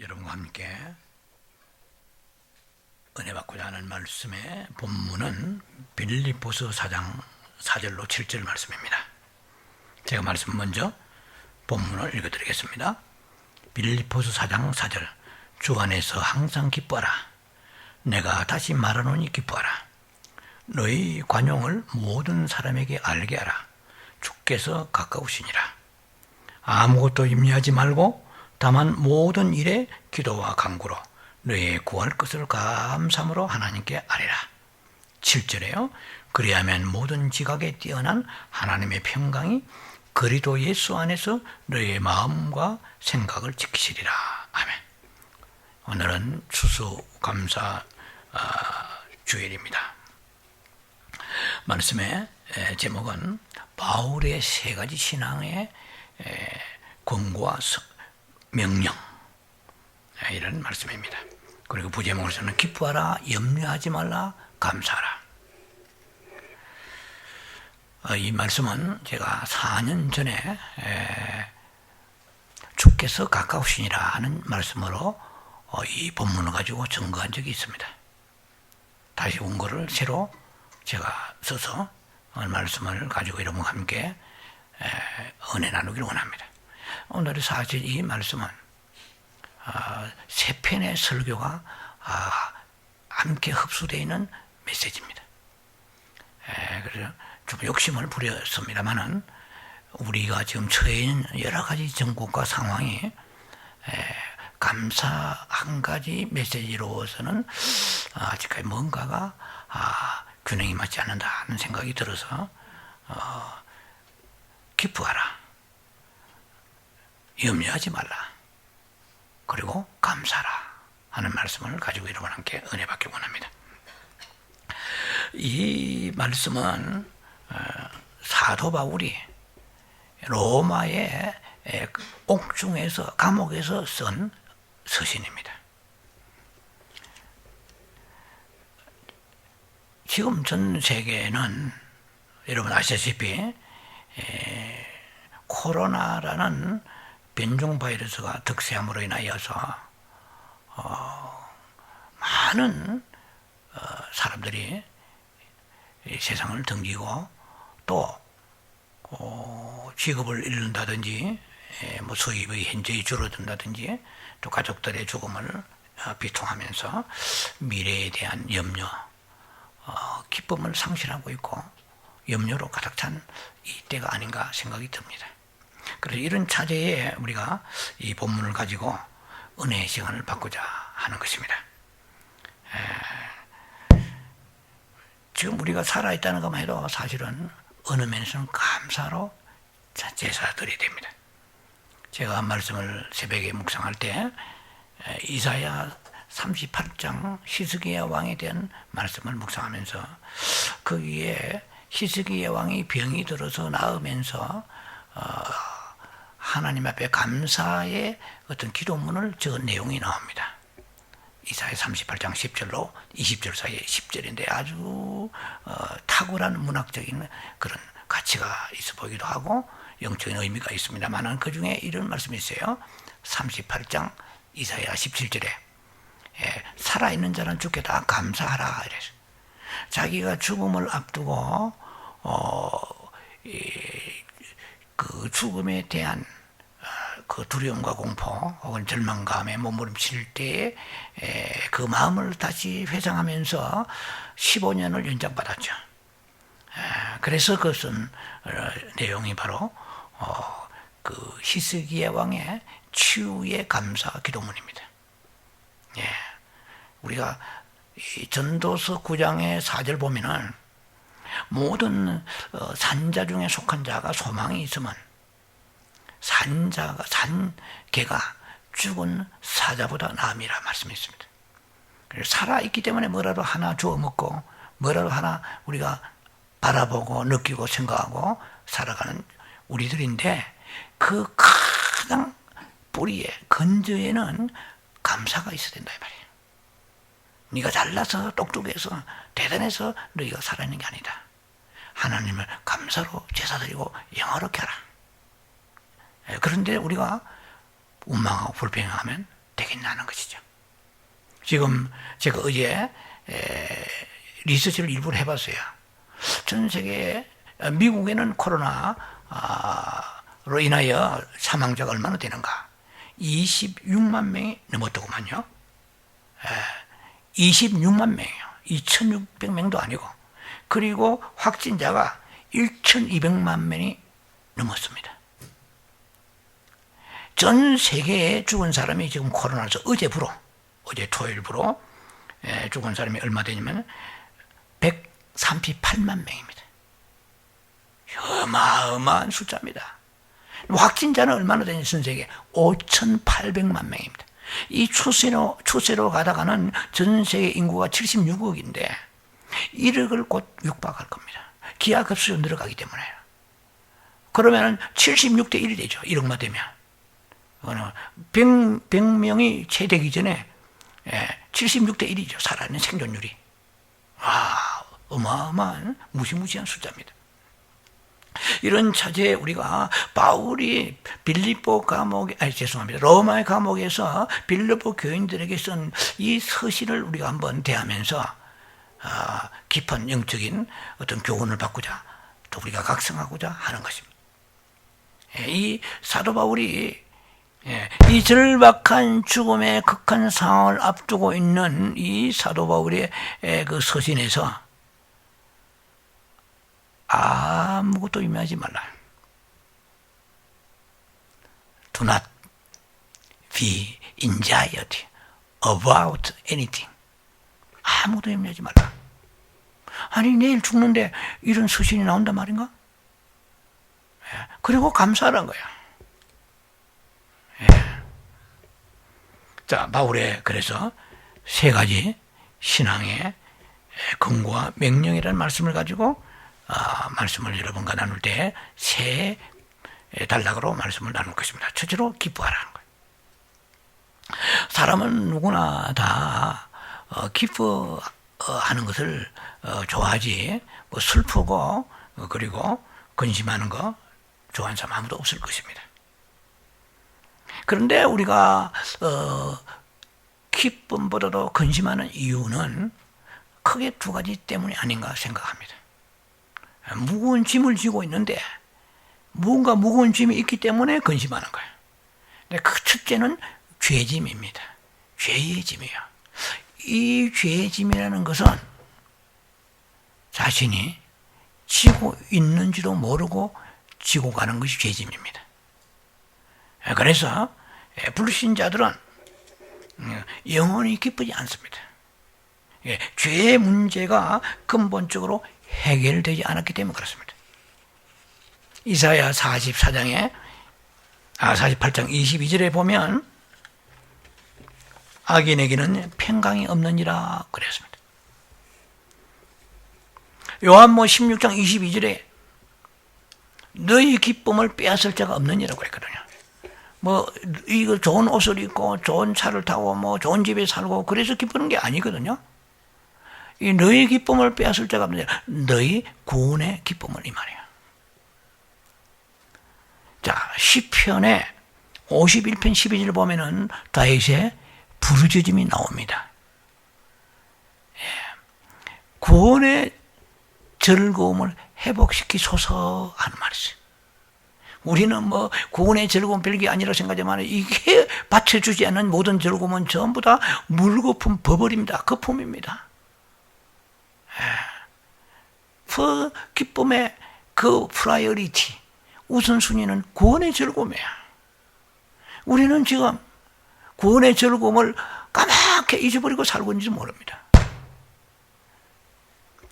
여러분과 함께 은혜 받고자 하는 말씀의 본문은 빌립보서 4장 4절로 7절 말씀입니다. 제가 말씀 먼저 본문을 읽어드리겠습니다. 빌립보서 4장 4절. 주 안에서 항상 기뻐하라. 내가 다시 말하노니 기뻐하라. 너희 관용을 모든 사람에게 알게 하라. 주께서 가까우시니라. 아무것도 염려하지 말고 다만 모든 일에 기도와 간구로 너희의 구할 것을 감사함으로 하나님께 아뢰라. 7절에요. 그리하면 모든 지각에 뛰어난 하나님의 평강이 그리스도 예수 안에서 너희의 마음과 생각을 지키시리라. 아멘. 오늘은 추수감사 주일입니다. 말씀의 제목은 바울의 세 가지 신앙의 권고와 명령, 이런 말씀입니다. 그리고 부제목으로서는 기뻐하라, 염려하지 말라, 감사하라. 이 말씀은 제가 4년 전에 주께서 가까우시니라 하는 말씀으로 이 본문을 가지고 증거한 적이 있습니다. 다시 원고를 새로 제가 써서 말씀을 가지고 여러분과 함께 은혜 나누기를 원합니다. 오늘 사실 이 말씀은 세 편의 설교가 함께 흡수되어 있는 메시지입니다. 그래서 좀 욕심을 부렸습니다만은 우리가 지금 처해 있는 여러 가지 정국과 상황이 감사 한 가지 메시지로서는 아직까지 뭔가가 균형이 맞지 않는다 하는 생각이 들어서 기뻐하라, 염려하지 말라, 그리고 감사하라 하는 말씀을 가지고 여러분 함께 은혜 받기 원합니다. 이 말씀은 사도 바울이 로마의 옥중에서, 감옥에서 쓴 서신입니다. 지금 전 세계는 여러분 아시다시피 코로나라는 변종 바이러스가 득세함으로 인하여서 많은 사람들이 세상을 등지고 또 직업을 잃는다든지 뭐 수입의 현저히 줄어든다든지 또 가족들의 죽음을 비통하면서 미래에 대한 염려, 기쁨을 상실하고 있고 염려로 가득 찬 이때가 아닌가 생각이 듭니다. 그래서 이런 차제에 우리가 이 본문을 가지고 은혜의 시간을 받고자 하는 것입니다. 지금 우리가 살아있다는 것만 해도 사실은 어느 면에서는 감사로 제사드려야 됩니다. 제가 말씀을 새벽에 묵상할 때 이사야 38장 히스기야 왕에 대한 말씀을 묵상하면서 거기에 히스기야 왕이 병이 들어서 나으면서 하나님 앞에 감사의 어떤 기도문을 적은 내용이 나옵니다. 이사야 38장 10절로 20절 사이에 10절인데 아주 탁월한 문학적인 그런 가치가 있어 보이기도 하고 영적인 의미가 있습니다만 그 중에 이런 말씀이 있어요. 38장 이사야 17절에 살아있는 자는 주께 다 감사하라 이래서 자기가 죽음을 앞두고 그 죽음에 대한 그 두려움과 공포 혹은 절망감에 몸부림칠 때에 그 마음을 다시 회상하면서 15년을 연장받았죠. 그래서 그것은 내용이 바로 그 히스기야 왕의 치유의 감사 기도문입니다. 우리가 이 전도서 9장의 4절 보면은 모든 산자 중에 속한 자가 소망이 있으면 산개가 죽은 사자보다 나음이라 말씀이 있습니다. 살아있기 때문에 뭐라도 하나 주워 먹고 뭐라도 하나 우리가 바라보고 느끼고 생각하고 살아가는 우리들인데 그 가장 뿌리에 근저에는 감사가 있어야 된다 이 말이에요. 네가 잘나서 똑똑해서 대단해서 너희가 살아있는 게 아니다. 하나님을 감사로 제사드리고 영화롭게 하라. 그런데 우리가 원망하고 불평하면 되겠냐는 것이죠. 지금 제가 어제 리서치를 일부러 해봤어요. 전 세계, 미국에는 코로나로 인하여 사망자가 얼마나 되는가? 26만 명이 넘었더구만요. 26만 명이에요. 2,600명도 아니고. 그리고 확진자가 1,200만 명이 넘었습니다. 전 세계에 죽은 사람이 지금 코로나에서 어제 토요일부로 죽은 사람이 얼마 되냐면 138만 명입니다. 어마어마한 숫자입니다. 확진자는 얼마나 되냐, 전 세계 5,800만 명입니다. 이 추세로 가다가는 전 세계 인구가 76억인데 1억을 곧 육박할 겁니다. 기하급수로 늘어가기 때문에. 그러면 76대 1이 되죠. 1억만 되면. 100명이 채되기 전에 76대 1이죠. 살아있는 생존율이. 어마어마한 무시무시한 숫자입니다. 이런 차제에 우리가 바울이 로마의 감옥에서 빌립보 교인들에게 쓴 이 서신을 우리가 한번 대하면서 깊은 영적인 어떤 교훈을 받고자 또 우리가 각성하고자 하는 것입니다. 이 사도 바울이 이 절박한 죽음의 극한 상황을 앞두고 있는 이 사도 바울의 그 서신에서 아무것도 임하지 말라. Do not be anxiety about anything. 아무것도 임하지 말라. 아니, 내일 죽는데 이런 서신이 나온단 말인가? 그리고 감사하는 거야. 자, 바울의 그래서 세 가지 신앙의 근거와 명령이라는 말씀을 가지고 말씀을 여러분과 나눌 때 세 단락으로 말씀을 나눌 것입니다. 첫째로 기뻐하라는 거예요. 사람은 누구나 다 기뻐하는 것을 좋아하지, 뭐 슬프고 그리고 근심하는 거 좋아하는 사람 아무도 없을 것입니다. 그런데 우리가 기쁨보다도 근심하는 이유는 크게 두 가지 때문이 아닌가 생각합니다. 무거운 짐을 지고 있는데 무언가 무거운 짐이 있기 때문에 근심하는 거예요. 근데 그 첫째는 죄짐입니다. 죄의 짐이에요. 이 죄의 짐이라는 것은 자신이 지고 있는지도 모르고 지고 가는 것이 죄짐입니다. 그래서 불신자들은 영원히 기쁘지 않습니다. 죄의 문제가 근본적으로 해결되지 않았기 때문에 그렇습니다. 이사야 48장 22절에 보면 악인에게는 평강이 없느니라 그랬습니다. 요한복음 16장 22절에 너희 기쁨을 빼앗을 자가 없느니라고 했거든요. 뭐 이거 좋은 옷을 입고 좋은 차를 타고 뭐 좋은 집에 살고 그래서 기쁘는 게 아니거든요. 이 너희 기쁨을 빼앗을 자가 없느니라. 너희 구원의 기쁨을 이 말이에요. 자, 시편에 51편 12절 보면은 다윗의 부르짖음이 나옵니다. 구원의 즐거움을 회복시키소서 하는 말이 있어요. 우리는 뭐 구원의 즐거움 별게 아니라 생각하지만 이게 받쳐주지 않는 모든 즐거움은 전부 다 물거품 버버립니다. 거품입니다. 그 기쁨의 그 프라이어리티, 우선순위는 구원의 즐거움이야. 우리는 지금 구원의 즐거움을 까맣게 잊어버리고 살고 있는지 모릅니다.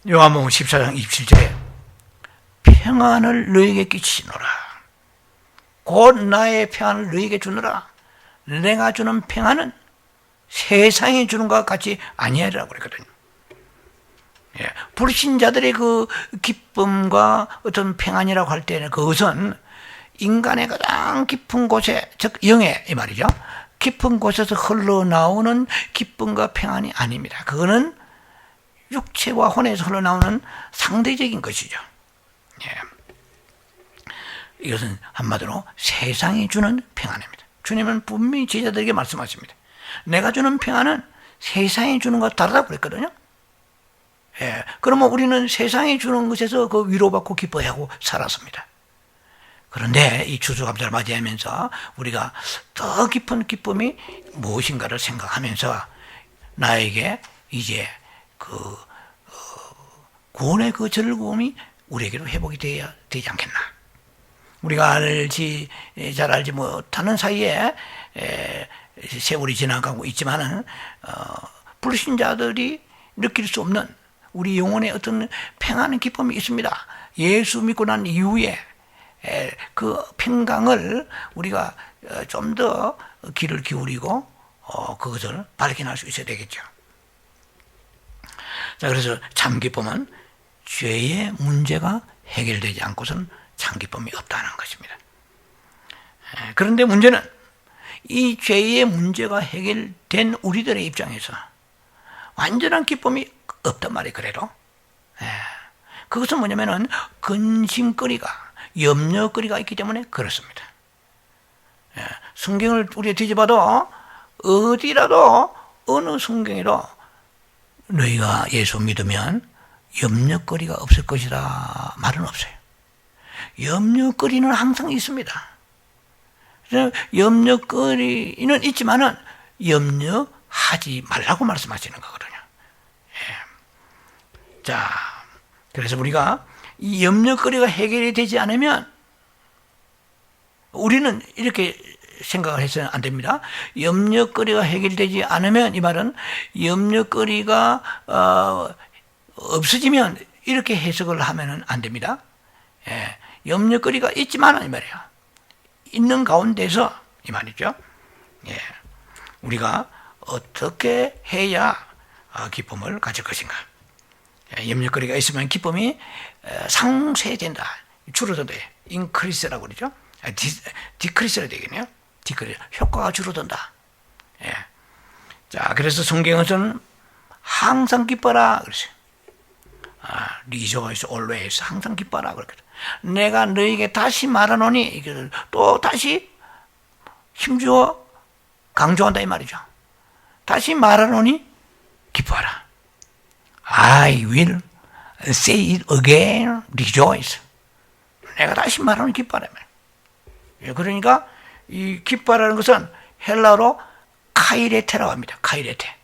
요한복음 14장 27절에 평안을 너에게 끼치노라. 곧 나의 평안을 너에게 주노라. 내가 주는 평안은 세상이 주는 것과 같이 아니하리라고 그랬거든요. 불신자들의 그 기쁨과 어떤 평안이라고 할 때는 그것은 인간의 가장 깊은 곳에, 즉 영의 이 말이죠. 깊은 곳에서 흘러나오는 기쁨과 평안이 아닙니다. 그거는 육체와 혼에서 흘러나오는 상대적인 것이죠. 이것은 한마디로 세상이 주는 평안입니다. 주님은 분명히 제자들에게 말씀하십니다. 내가 주는 평안은 세상이 주는 것과 다르다고 그랬거든요. 예, 그러면 우리는 세상이 주는 것에서 그 위로받고 기뻐하고 살았습니다. 그런데 이 추수감사를 맞이하면서 우리가 더 깊은 기쁨이 무엇인가를 생각하면서 나에게 이제 구원의 그 즐거움이 우리에게로 회복이 되어야 되지 않겠나. 우리가 잘 알지 못하는 사이에 세월이 지나가고 있지만은 불신자들이 느낄 수 없는 우리 영혼의 어떤 평안의 기쁨이 있습니다. 예수 믿고 난 이후에 그 평강을 우리가 좀 더 귀를 기울이고 그것을 발견할 수 있어야 되겠죠. 자, 그래서 참 기쁨은 죄의 문제가 해결되지 않고서는 참 기쁨이 없다는 것입니다. 그런데 문제는 이 죄의 문제가 해결된 우리들의 입장에서 완전한 기쁨이 없단 말이에요. 그래도 그것은 뭐냐면은 근심거리가, 염려거리가 있기 때문에 그렇습니다. 성경을 우리가 뒤집어도 어디라도 어느 성경에도 너희가 예수 믿으면 염려거리가 없을 것이다 말은 없어요. 염려거리는 항상 있습니다. 염려거리는 있지만은 염려하지 말라고 말씀하시는 거거든요. 자, 그래서 우리가 이 염려거리가 해결이 되지 않으면 우리는 이렇게 생각을 해서는 안 됩니다. 염려거리가 해결되지 않으면, 이 말은 염려거리가 없어지면 이렇게 해석을 하면은 안 됩니다. 염려거리가 있지만은 이 말이에요. 있는 가운데서 이 말이죠. 우리가 어떻게 해야 기쁨을 가질 것인가? 염려거리가 있으면 기쁨이 상쇄된다, 줄어든다. 인크리스라고 그러죠. 디크리스라 되겠네요. 디크리스, 효과가 줄어든다. 자, 그래서 성경에서는 항상 기뻐라 그랬어요. rejoice always, 항상 기뻐라 그랬거든. 내가 너에게 다시 말하노니, 또 다시 힘주어 강조한다 이 말이죠. 다시 말하노니 기뻐하라. I will say it again, rejoice. 내가 다시 말하노니 기뻐하라. 그러니까 이 기뻐하라는 것은 헬라어로 카이레테라고 합니다. 카이레테.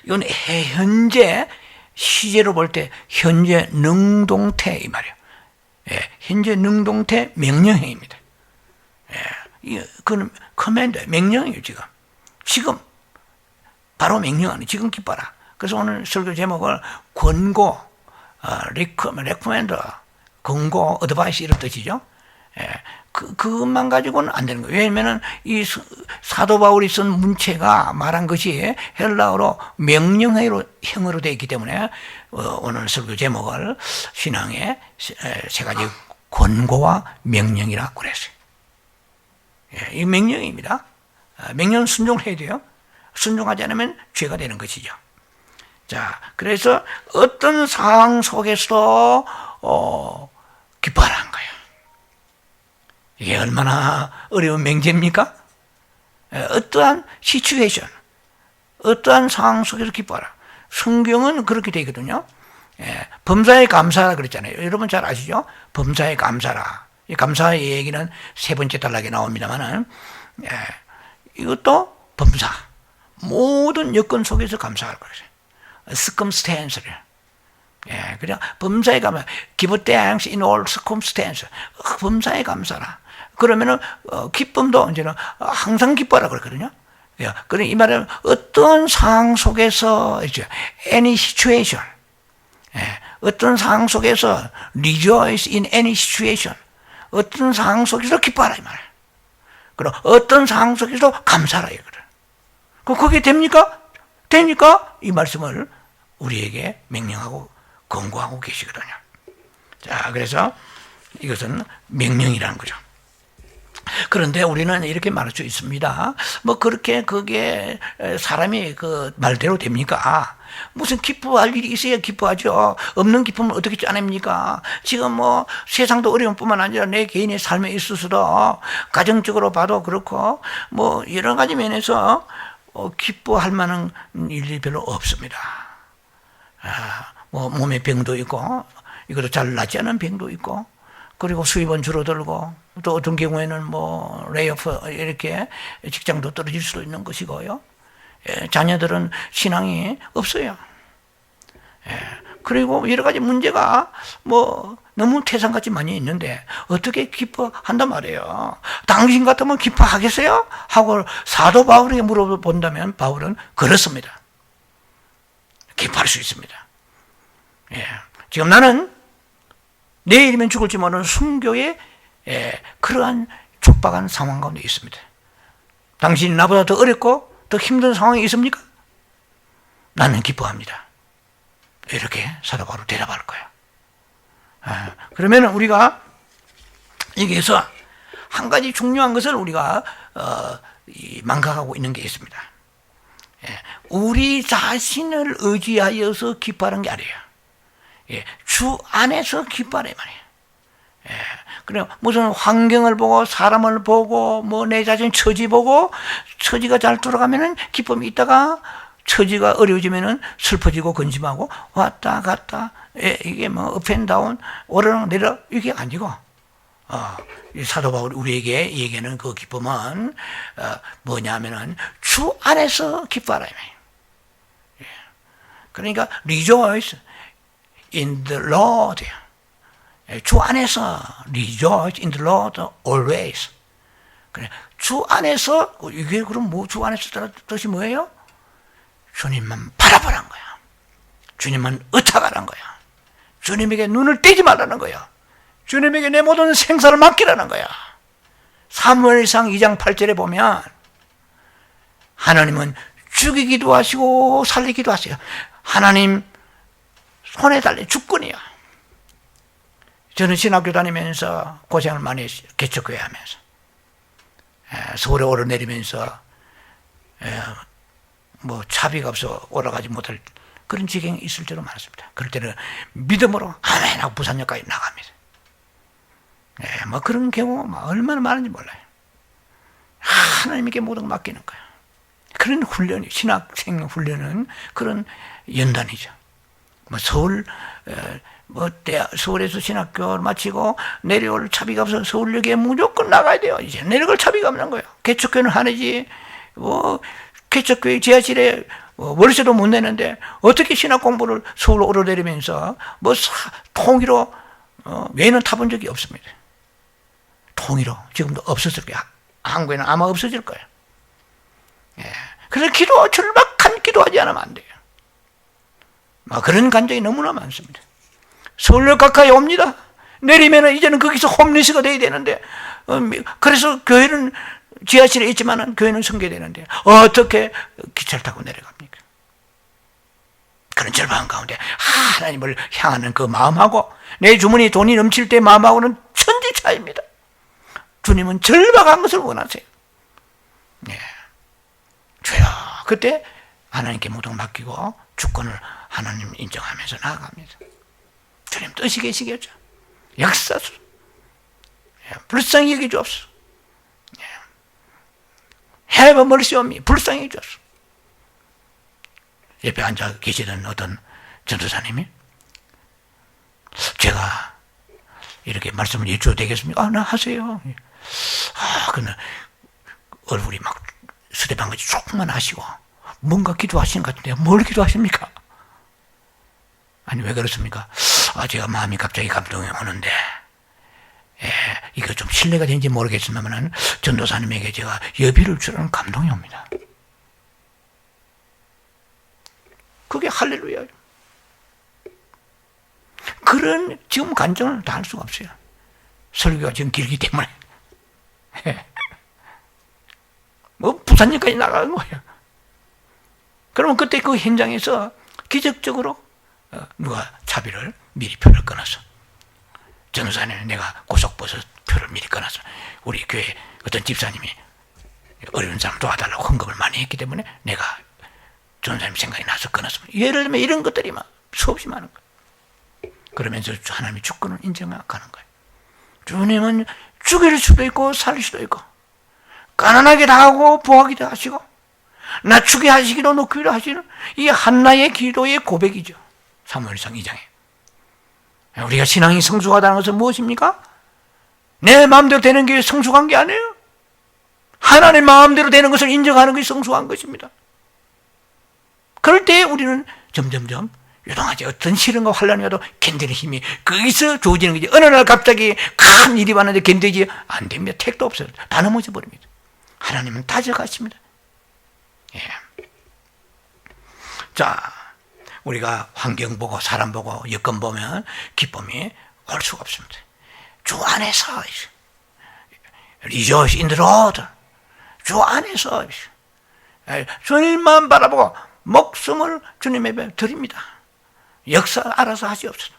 이건 현재 시제로 볼 때 현재 능동태 이 말이에요. 현재 능동태 명령형입니다. 그건 커맨드, 명령이에요. 지금 바로 명령하는, 지금 기뻐라. 그래서 오늘 설교 제목을 권고, 레코멘드, 권고, 어드바이스 이런 뜻이죠. 그것만 가지고는 안 되는 거예요. 왜냐면은 이 사도 바울이 쓴 문체가 말한 것이 헬라어로 명령형으로 되어 있기 때문에 오늘 설교 제목을 신앙의 세 가지 권고와 명령이라고 그랬어요. 이 명령입니다. 명령은 순종해야 돼요. 순종하지 않으면 죄가 되는 것이죠. 자, 그래서 어떤 상황 속에서도 기뻐하라는 거예요. 이게 얼마나 어려운 명제입니까? 어떠한 시츄에이션, 어떠한 상황 속에서 기뻐하라. 성경은 그렇게 되어 있거든요. 범사에 감사하라 그랬잖아요. 여러분 잘 아시죠? 범사에 감사라. 이 감사의 얘기는 세 번째 단락에 나옵니다만은, 이것도 범사. 모든 여건 속에서 감사하라고 그랬어요. circumstance를. 그냥 범사에 감사. give thanks in all circumstances. 범사에 감사라. 그러면은 기쁨도 이제는 항상 기뻐라 그랬거든요. 그래 이 말은 어떤 상황 속에서 이제 any situation, 어떤 상황 속에서 rejoice in any situation, 어떤 상황 속에서 기뻐하라 이 말이에요. 그럼 어떤 상황 속에서 감사하라 이거를. 그게 됩니까? 되니까 이 말씀을 우리에게 명령하고 권고하고 계시거든요. 자, 그래서 이것은 명령이라는 거죠. 그런데 우리는 이렇게 말할 수 있습니다. 뭐 그렇게 그게 사람이 그 말대로 됩니까? 무슨 기뻐할 일이 있어야 기뻐하죠. 없는 기쁨을 어떻게 짜냅니까? 지금 뭐 세상도 어려운 뿐만 아니라 내 개인의 삶에 있어서도 가정적으로 봐도 그렇고 뭐 여러 가지 면에서 기뻐할 만한 일이 별로 없습니다. 뭐 몸에 병도 있고 이것도 잘 낫지 않은 병도 있고 그리고 수입은 줄어들고 또 어떤 경우에는 뭐 레이오프 이렇게 직장도 떨어질 수도 있는 것이고요. 자녀들은 신앙이 없어요. 그리고 여러 가지 문제가 뭐 너무 태산같이 많이 있는데 어떻게 기뻐한단 말이에요. 당신 같으면 기뻐하겠어요? 하고 사도 바울에게 물어본다면 바울은 그렇습니다. 기뻐할 수 있습니다. 지금 나는 내일이면 죽을지 모르는 순교의 그러한 촉박한 상황 가운데 있습니다. 당신이 나보다 더 어렵고 더 힘든 상황이 있습니까? 나는 기뻐합니다. 이렇게 사도 바울은 대답할 거예요. 그러면 우리가 여기에서 한 가지 중요한 것을 우리가 망각하고 있는 게 있습니다. 우리 자신을 의지하여서 기뻐하는 게 아니에요. 주 안에서 기뻐하래 말이에요. 그래 무슨 환경을 보고 사람을 보고 뭐 내 자신 처지 보고 처지가 잘 돌아가면은 기쁨이 있다가 처지가 어려워지면은 슬퍼지고 근심하고 왔다 갔다 이게 뭐 업앤다운 오르락 내리락 이게 아니고 사도 바울이 우리에게 얘기하는 그 기쁨은 뭐냐면은 주 안에서 기뻐하라. 그러니까 rejoice in the Lord. 주 안에서 rejoice in the Lord always. 그래 주 안에서 이게 그럼 뭐 주 안에서 뜻이 뭐예요? 주님만 바라보라는 거야. 주님만 의탁하라는 거야. 주님에게 눈을 떼지 말라는 거야. 주님에게 내 모든 생사를 맡기라는 거야. 사무엘상 2장 8절에 보면 하나님은 죽이기도 하시고 살리기도 하세요. 하나님 손에 달린 주권이야. 저는 신학교 다니면서 고생을 많이 했어요. 개척교회 하면서. 서울에 오르내리면서 뭐 차비가 없어 올라가지 못할 그런 지경이 있을 때도 많았습니다. 그럴 때는 믿음으로 아멘 하고 부산역까지 나갑니다. 뭐 그런 경우가 얼마나 많은지 몰라요. 하나님께 모든 걸 맡기는 거예요. 그런 훈련이 신학생 훈련은 그런 연단이죠. 뭐 서울에서 신학교를 마치고 내려올 차비가 없어서 서울역에 무조건 나가야 돼요. 이제 내려갈 차비가 없는 거예요. 개척교회는 하느지 뭐 개척교회 지하실에 월세도 못 내는데 어떻게 신학 공부를 서울로 오르내리면서 뭐 통일로 외에는 타본 적이 없습니다. 통일로 지금도 없었을 거예요. 한국에는 아마 없어질 거예요. 그래서 절박한 기도하지 않으면 안 돼요. 그런 간증이 너무나 많습니다. 서울역 가까이 옵니다. 내리면 이제는 거기서 홈리스가 돼야 되는데 그래서 교회는 지하실에 있지만 교회는 성교되는데 어떻게 기차를 타고 내려갑니까? 그런 절박한 가운데 하나님을 향하는 그 마음하고 내 주머니에 돈이 넘칠 때 마음하고는 천지 차이입니다. 주님은 절박한 것을 원하세요. 주여 그때 하나님께 모든 맡기고 주권을 하나님 인정하면서 나아갑니다. 주님 뜻이 계시겠죠. 역사수 불쌍히 여기주옵소서. Have mercy on me. 불쌍히 여기주옵소서. 옆에 앉아 계시던 어떤 전도사님이 제가 이렇게 말씀을 해줘도 되겠습니까? 나 하세요. 근데 얼굴이 막 수대방같이 조그만하시고 뭔가 기도하시는 것 같은데 뭘 기도하십니까? 아니 왜 그렇습니까? 제가 마음이 갑자기 감동이 오는데 이거 좀 신뢰가 되는지 모르겠지만 전도사님에게 제가 여비를 주라는 감동이 옵니다. 그게 할렐루야예요. 그런 지금 간증을 다 할 수가 없어요. 설교가 지금 길기 때문에 뭐 부산역까지 나가는 거예요. 그러면 그때 그 현장에서 기적적으로 누가 차비를 미리 표를 끊어서 전도사님 내가 고속버스 표를 미리 끊어서 우리 교회 어떤 집사님이 어려운 사람 도와달라고 헌금을 많이 했기 때문에 내가 전사님 생각이 나서 끊었습니다. 예를 들면 이런 것들이 막 수없이 많은 거예요. 그러면서 하나님이 주권을 인정하는 거예요. 주님은 죽일 수도 있고 살릴 수도 있고 가난하기도 하고 부하기도 하시고 낮추게 하시기도 높이기도 하시는 이 한나의 기도의 고백이죠. 사무엘상 2장에. 우리가 신앙이 성숙하다는 것은 무엇입니까? 내 마음대로 되는 게 성숙한 게 아니에요. 하나님 마음대로 되는 것을 인정하는 것이 성숙한 것입니다. 그럴 때 우리는 점점점 요동하지. 어떤 시련과 환란이 와도 견디는 힘이 거기서 주어지는 거지. 어느 날 갑자기 큰 일이 왔는데 견디지 안 됩니다. 택도 없어요. 다 넘어져 버립니다. 하나님은 다져가십니다. 예. 자, 우리가 환경 보고 사람 보고 여건 보면 기쁨이 올 수가 없습니다. 주 안에서 Rejoice in the Lord. 주 안에서 주님만 바라보고 목숨을 주님에 드립니다. 역사 알아서 하시옵소서.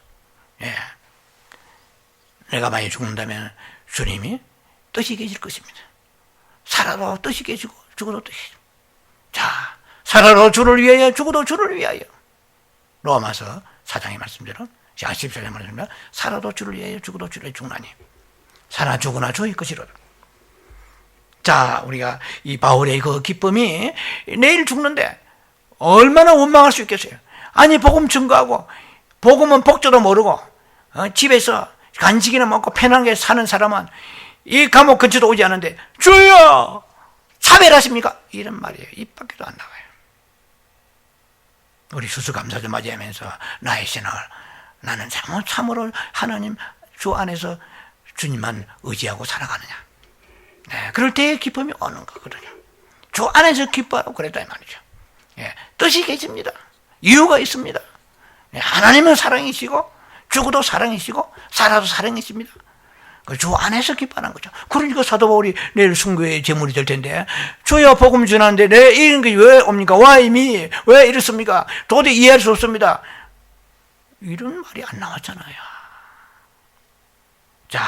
예. 내가 많이 죽는다면 주님이 뜻이 계실 것입니다. 살아도 뜻이 계시고 죽어도 뜻이 계시고. 자, 살아도 주를 위하여 죽어도 주를 위하여. 로마서 4장의 말씀대로 14절의 말씀입니다. 살아도 주를 위하여 죽어도 주를 위하여 죽나니 살아 죽으나 주의 것이로다. 자, 우리가 이 바울의 그 기쁨이 내일 죽는데 얼마나 원망할 수 있겠어요. 아니 복음 증거하고 복음은 복조도 모르고 집에서 간식이나 먹고 편하게 사는 사람은 이 감옥 근처도 오지 않는데 주여 차별하십니까? 이런 말이에요. 입 밖에도 안 나와요. 우리 수수감사절 맞이하면서 나의 신앙을 나는 참으로 하나님 주 안에서 주님만 의지하고 살아가느냐. 네, 그럴 때 기쁨이 오는 거거든요. 주 안에서 기뻐하고 그랬다 이 말이죠. 예, 뜻이 계십니다. 이유가 있습니다. 예, 하나님은 사랑이시고 죽어도 사랑이시고 살아도 사랑이십니다. 주 안에서 기뻐하는 거죠. 그러니까 사도 바울이 내일 순교의 제물이 될 텐데 주여 복음 전하는데 내 이런 게 왜 옵니까? Why me? 왜 이렇습니까? 도저히 이해할 수 없습니다. 이런 말이 안 나왔잖아요. 자,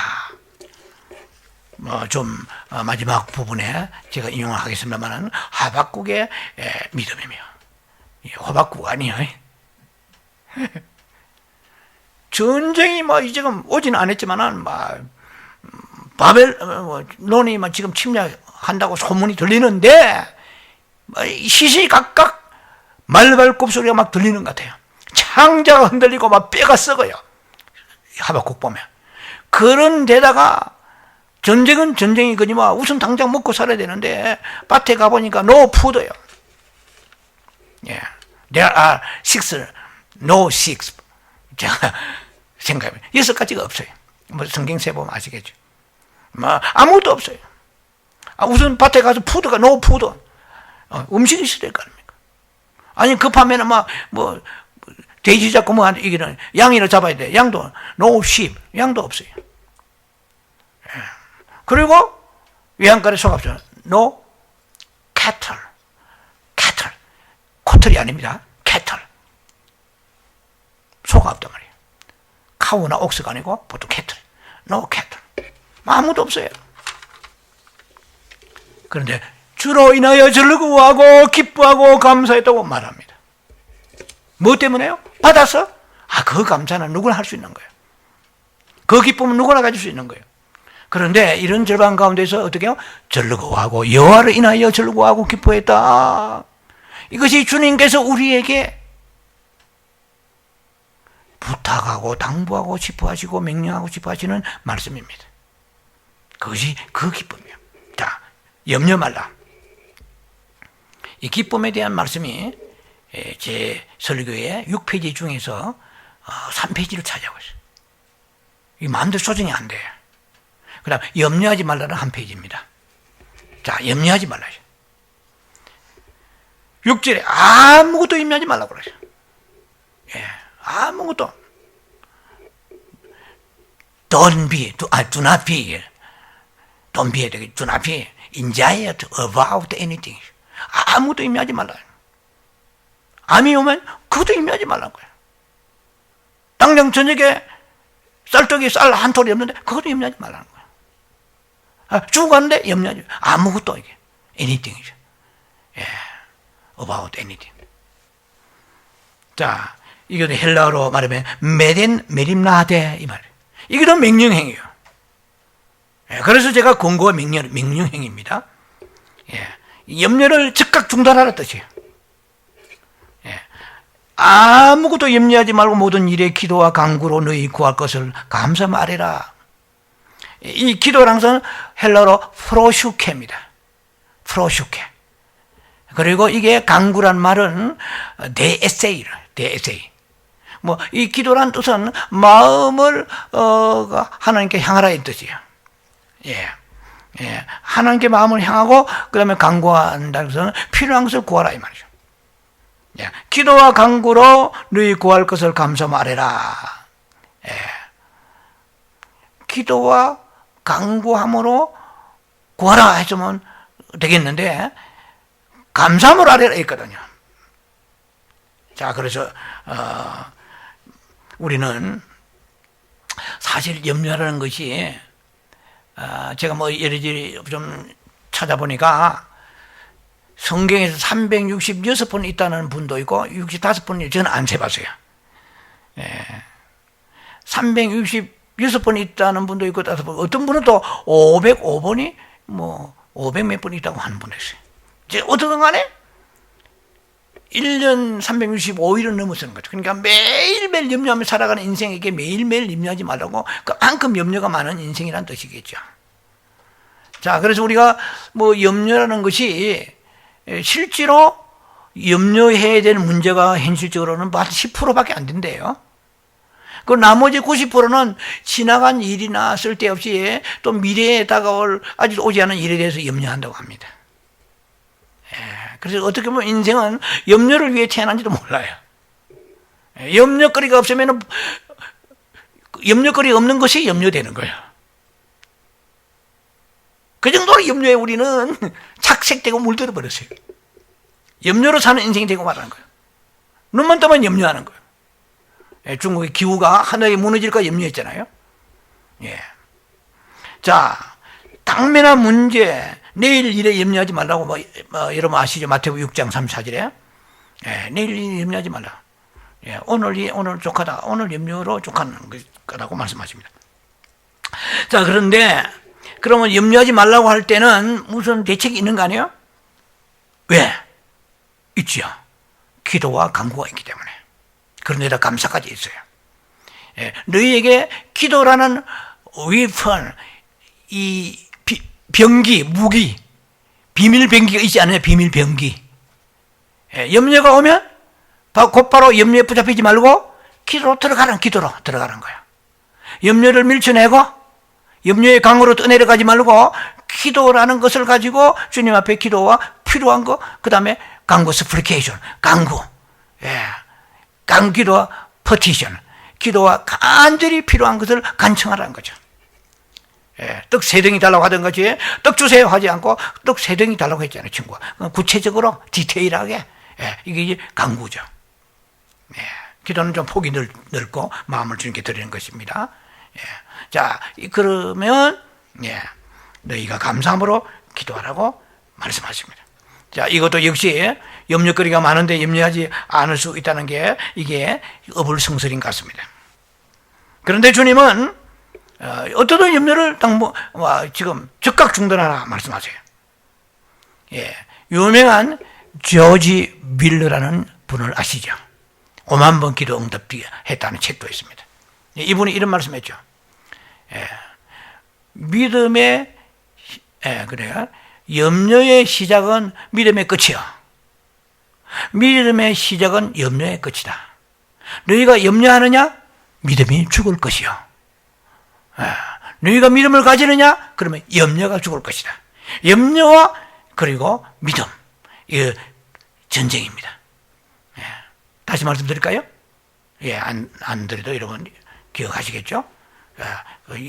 마지막 부분에 제가 인용하겠습니다만 하박국의 믿음이며 하박국 아니에요. 전쟁이 지금 오지는 않았지만은 바벨론이 지금 침략한다고 소문이 들리는데 시시각각 말발굽 소리가 막 들리는 것 같아요. 창자가 흔들리고 막 뼈가 썩어요. 하박국 보면. 그런 데다가 전쟁은 전쟁이거니와 우선 당장 먹고 살아야 되는데 밭에 가보니까 no food요. 예, there are no six. 제가 생각해보면 6가지가 없어요. 성경세 보면 아시겠죠. 아무것도 없어요. 우선 밭에 가서 푸드가 no food. 음식이 있어야 될 거 아닙니까? 아니 급하면은 돼지 잡고 이기는 양이라 잡아야 돼. 양도 no sheep. 양도 없어요. 그리고 외양간에 소가 없어요. No cattle. 코틀이 아닙니다. cattle. 소가 없단 말이에요. 카우나 옥스가 아니고 보통 cattle. No cattle. 아무도 없어요. 그런데 주로 인하여 즐거워하고 기뻐하고 감사했다고 말합니다. 뭐 때문에요? 받아서? 그 감사는 누구나 할 수 있는 거예요. 그 기쁨은 누구나 가질 수 있는 거예요. 그런데 이런 절반 가운데서 어떻게 해요? 즐거워하고 여호와를 인하여 즐거워하고 기뻐했다. 이것이 주님께서 우리에게 부탁하고 당부하고 싶어 하시고 명령하고 싶어 하시는 말씀입니다. 그것이 그 기쁨이에요. 자, 염려 말라. 이 기쁨에 대한 말씀이 제 설교의 6페이지 중에서 3페이지를 차지하고 있어요. 이 마음대로 조정이 안 돼요. 그 다음 염려하지 말라는 한 페이지입니다. 자, 염려하지 말라. 6절에 아무것도 염려하지 말라고 그러죠. 예, 아무것도. do not be, do not be anxiety about anything. 아무것도 염려하지 말라. 암이 오면 그것도 염려하지 말라고요. 당장 저녁에 쌀떡이 쌀 한 톨이 없는데 그것도 염려하지 말라는 거예요. 죽었는데 염려하지 아무것도 이게 anything이죠. 예, about anything. 자, 이게 헬라어로 말하면 메림나데 이 말이에요. 이게 더 명령행위예요. 예, 그래서 제가 권고가 명령행위입니다. 예, 염려를 즉각 중단하라 뜻이에요. 예, 아무것도 염려하지 말고 모든 일에 기도와 간구로 너희 구할 것을 감사 말해라. 이 기도라는 것은 헬라어로 프로슈케입니다. 프로슈케. 그리고 이게 간구란 말은 데에세이라. 데에세이. 뭐 이 기도란 뜻은 마음을 하나님께 향하라의 뜻이에요. 예, 예, 하나님께 마음을 향하고 그다음에 간구한다는 것은 필요한 것을 구하라 이 말이죠. 예, 기도와 간구로 너희 구할 것을 감사 말해라. 예, 기도와 간구함으로 구하라 했으면 되겠는데 감사함으로 하라 했거든요. 자, 그래서 우리는 사실 염려라는 것이 제가 뭐 여러저리 좀 찾아보니까 성경에서 366번 있다는 분도 있고 65번이 저는 안 세봤어요. 예. 366번 있다는 분도 있고 어떤 분은 또 505번이 뭐 500 몇 번 있다고 하는 분도 있어요. 이제 어떻든 간에 1년 365일은 넘어서는 거죠. 그러니까 매일매일 염려하며 살아가는 인생에게 매일매일 염려하지 말라고 그만큼 염려가 많은 인생이라는 뜻이겠죠. 자, 그래서 우리가 뭐 염려라는 것이 실제로 염려해야 될 문제가 현실적으로는 한 10%밖에 안 된대요. 그 나머지 90%는 지나간 일이나 쓸데없이 또 미래에 다가올 아직 오지 않은 일에 대해서 염려한다고 합니다. 그래서 어떻게 보면 인생은 염려를 위해 태어난지도 몰라요. 염려거리가 없으면 염려거리 없는 것이 염려되는 거예요. 그 정도로 염려에 우리는 착색되고 물들어 버렸어요. 염려로 사는 인생이 되고 말하는 거예요. 눈만 뜨면 염려하는 거예요. 중국의 기후가 하늘이 무너질까 염려했잖아요. 예. 자, 당면한 문제, 내일 일에 염려하지 말라고 여러분 아시죠? 마태복음 6장 34절에 예, 내일 일에 염려하지 말라. 예, 오늘 족하다. 오늘 염려로 족하는 거라고 말씀하십니다. 자, 그런데 그러면 염려하지 말라고 할 때는 무슨 대책이 있는 거 아니에요? 왜? 있지요. 기도와 간구가 있기 때문에. 그런데다 감사까지 있어요. 예, 너희에게 기도라는 웨폰, 이 병기, 무기, 비밀 병기가 있지 않느냐, 비밀 병기. 예, 염려가 오면 곧바로 염려에 붙잡히지 말고 기도로 들어가는 거야. 염려를 밀쳐내고 염려의 강으로 떠내려가지 말고 기도라는 것을 가지고 주님 앞에 기도와 필요한 거, 그 다음에 간구, 스플리케이션, 간구, 예, 간기도와 퍼티션, 기도와 간절히 필요한 것을 간청하라는 거죠. 예, 떡 3덩이 달라고 하던 것이 떡 주세요 하지 않고 떡 3덩이 달라고 했잖아요, 친구가. 구체적으로 디테일하게. 예, 이게 간구죠. 예, 기도는 좀 폭이 넓고 마음을 주님께 드리는 것입니다. 예, 자, 그러면 예, 너희가 감사함으로 기도하라고 말씀하십니다. 자, 이것도 역시 염려거리가 많은데 염려하지 않을 수 있다는 게 이게 어불성설인 것 같습니다. 그런데 주님은 어떤 염려를 지금 즉각 중단하라 말씀하세요. 예, 유명한 조지 밀러라는 분을 아시죠? 5만 번 기도 응답했다는 책도 있습니다. 이분이 이런 말씀했죠. 예, 믿음의 그래요. 염려의 시작은 믿음의 끝이야. 믿음의 시작은 염려의 끝이다. 너희가 염려하느냐? 믿음이 죽을 것이요. 너희가 믿음을 가지느냐? 그러면 염려가 죽을 것이다. 염려와 그리고 믿음, 이 전쟁입니다. 다시 말씀드릴까요? 예, 안 드려도 여러분 기억하시겠죠?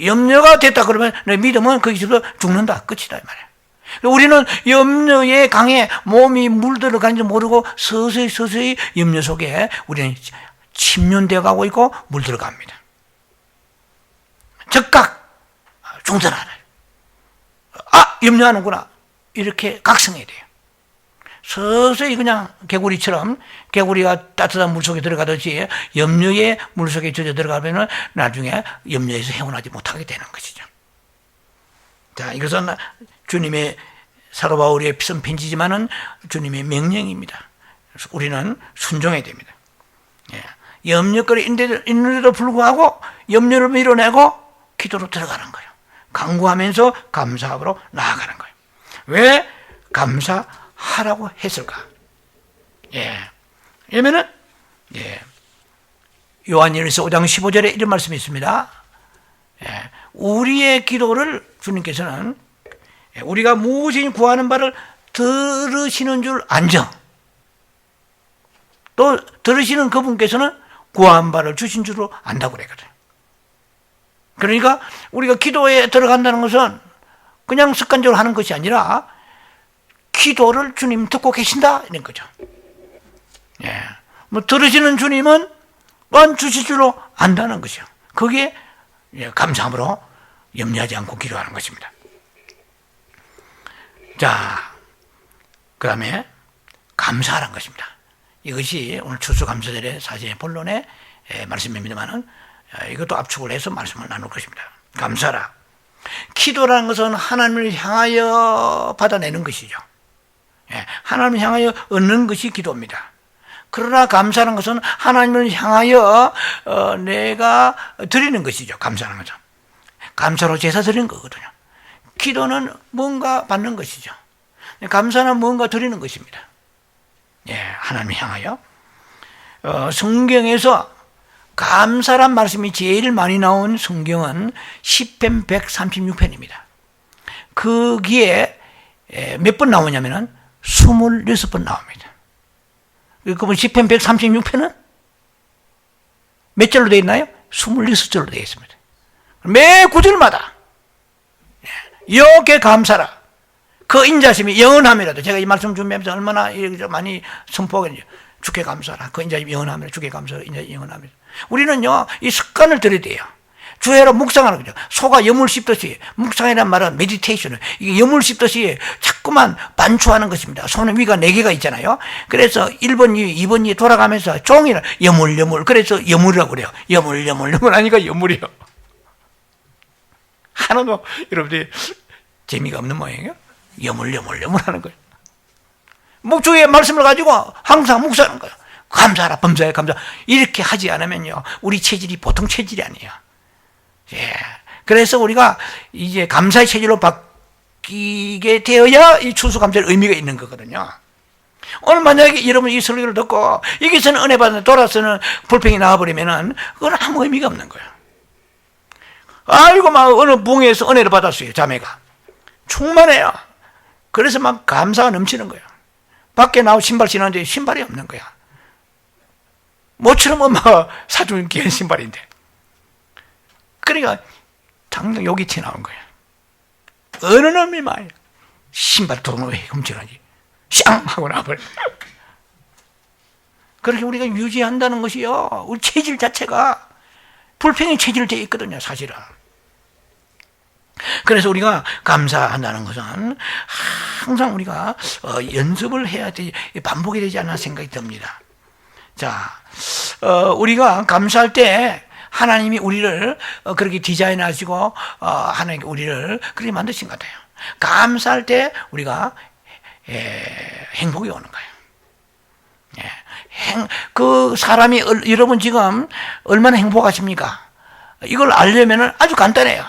염려가 됐다 그러면 내 믿음은 거기서 죽는다, 끝이다 이 말이에요. 우리는 염려의 강에 몸이 물들어가는지 모르고 서서히 염려 속에 우리는 침륜되어 가고 있고 물들어갑니다. 즉각 중단하라. 염려하는구나. 이렇게 각성해야 돼요. 서서히 그냥 개구리처럼, 개구리가 따뜻한 물속에 들어가듯이 염려의 물속에 젖어 들어가면 나중에 염려에서 헤어나지 못하게 되는 것이죠. 자, 이것은 주님의 사도 바울의 쓴 편지지만은 주님의 명령입니다. 그래서 우리는 순종해야 됩니다. 예. 염려거리 있는데도 불구하고 염려를 밀어내고 기도로 들어가는 거예요. 간구하면서 감사하고 나아가는 거예요. 왜 감사하라고 했을까? 예. 왜냐면은, 예. 요한일서 5장 15절에 이런 말씀이 있습니다. 예. 우리의 기도를 주님께서는 우리가 무엇이 구하는 바를 들으시는 줄 안정. 또 들으시는 그분께서는 구한 바를 주신 줄로 안다고 그랬거든요. 그러니까 우리가 기도에 들어간다는 것은 그냥 습관적으로 하는 것이 아니라 기도를 주님 듣고 계신다 이런 거죠. 예. 뭐 들으시는 주님은 또한 주실 줄로 안다는 것이요. 그게 감사함으로 염려하지 않고 기도하는 것입니다. 자, 그 다음에 감사하는 것입니다. 이것이 오늘 추수감사절의 사제의 본론의 말씀입니다만은 이것도 압축을 해서 말씀을 나눌 것입니다. 감사라. 기도라는 것은 하나님을 향하여 받아내는 것이죠. 하나님을 향하여 얻는 것이 기도입니다. 그러나 감사라는 것은 하나님을 향하여 내가 드리는 것이죠. 감사라는 것은. 감사로 제사 드리는 거거든요. 기도는 뭔가 받는 것이죠. 감사는 뭔가 드리는 것입니다. 예, 하나님을 향하여. 성경에서 감사란 말씀이 제일 많이 나온 성경은 시편 136편입니다. 거기에 몇 번 나오냐면은 26번 나옵니다. 그러면 시편 136편은 몇 절로 되어 있나요? 26절로 되어 있습니다. 매 구절마다 여호와께 감사라. 그 인자심이 영원함이라도 제가 이 말씀 준비하면서 얼마나 많이 선포하겠는지. 주께 감사라. 그 인자심이 영원함이라. 주께 감사라. 인자심이 영원함이라. 우리는요 이 습관을 들여야 돼요. 주야로 묵상하는 거죠. 소가 염을 씹듯이 묵상이란 말은 메디테이션을 이게 염을 씹듯이 자꾸만 반추하는 것입니다. 손의 위가 4개가 있잖아요. 그래서 1번 위, 2번 위 돌아가면서 종일 여물 그래서 여물이라고 그래요. 여물 하니까 여물이요. 하나도 여러분들이 재미가 없는 모양이에요. 여물 하는 거예요. 목주의 말씀을 가지고 항상 묵상하는 거예요. 감사하라, 범사에 감사. 이렇게 하지 않으면요 우리 체질이 보통 체질이 아니에요. 예. 그래서 우리가 이제 감사의 체질로 바뀌게 되어야 이 추수감사의 의미가 있는 거거든요. 오늘 만약에 여러분 이 설교를 듣고 여기서는 은혜 받는 돌아서는 불평이 나와버리면은 그건 아무 의미가 없는 거예요. 아이고 막 어느 붕에서 은혜를 받았어요. 자매가 충만해요. 그래서 막 감사가 넘치는 거예요. 밖에 나와 신발 신었는데 신발이 없는 거야. 모처럼 엄마가 사준 귀한 신발인데. 그러니까 당장 욕이 튀어나온 거예요. 어느 놈이 말이야. 신발 도둑을 왜 훔쳐가지? 샹! 하고 나버려. 그렇게 우리가 유지한다는 것이요. 우리 체질 자체가 불평의 체질로 되어 있거든요, 사실은. 그래서 우리가 감사한다는 것은 항상 우리가 연습을 해야 되지, 반복이 되지 않나 생각이 듭니다. 자, 우리가 감사할 때 하나님이 우리를 그렇게 디자인하시고 하나님께 우리를 그렇게 만드신 것 같아요. 감사할 때 우리가 행복이 오는 거예요. 그 사람이 여러분 지금 얼마나 행복하십니까? 이걸 알려면 아주 간단해요.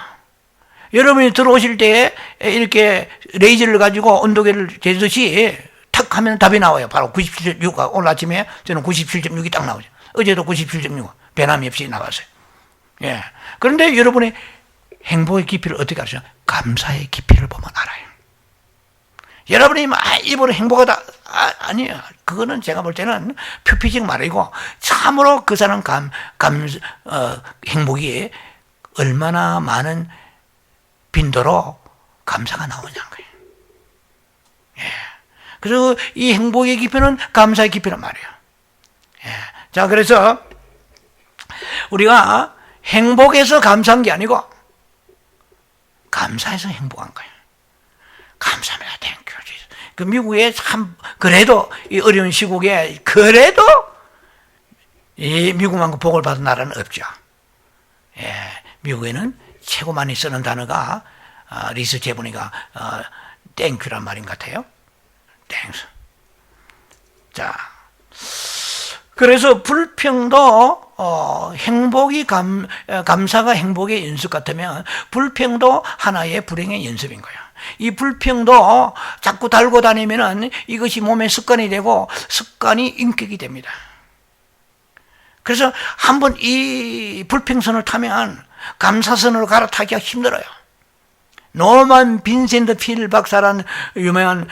여러분이 들어오실 때 이렇게 레이저를 가지고 온도계를 재듯이 탁 하면 답이 나와요. 바로 97.6. 오늘 아침에 저는 97.6이 딱 나오죠. 어제도 97.6 변함이 없이 나왔어요. 예. 그런데 여러분의 행복의 깊이를 어떻게 아시죠? 감사의 깊이를 보면 알아요. 여러분이 막 입으로 행복하다 아니에요. 그거는 제가 볼 때는 표피식 말이고 참으로 그 사람 행복이 얼마나 많은 빈도로 감사가 나오냐는 거예요. 예. 그래서 이 행복의 깊이는 감사의 깊이란 말이에요. 예. 자, 그래서 우리가 행복해서 감사한 게 아니고 감사해서 행복한 거예요. 감사합니다. 땡큐. 그 미국에 참 그래도 이 어려운 시국에 그래도 이 미국만큼 복을 받은 나라는 없죠. 예, 미국에는 최고 많이 쓰는 단어가 리서치 해보니까 땡큐란 말인 것 같아요. 땡스. 자, 그래서 불평도 행복이 감사가 행복의 연습 같으면 불평도 하나의 불행의 연습인 거예요. 이 불평도 자꾸 달고 다니면은 이것이 몸의 습관이 되고 습관이 인격이 됩니다. 그래서 한번 이 불평선을 타면 감사선으로 갈아타기가 힘들어요. 노만 빈센트 필 박사라는 유명한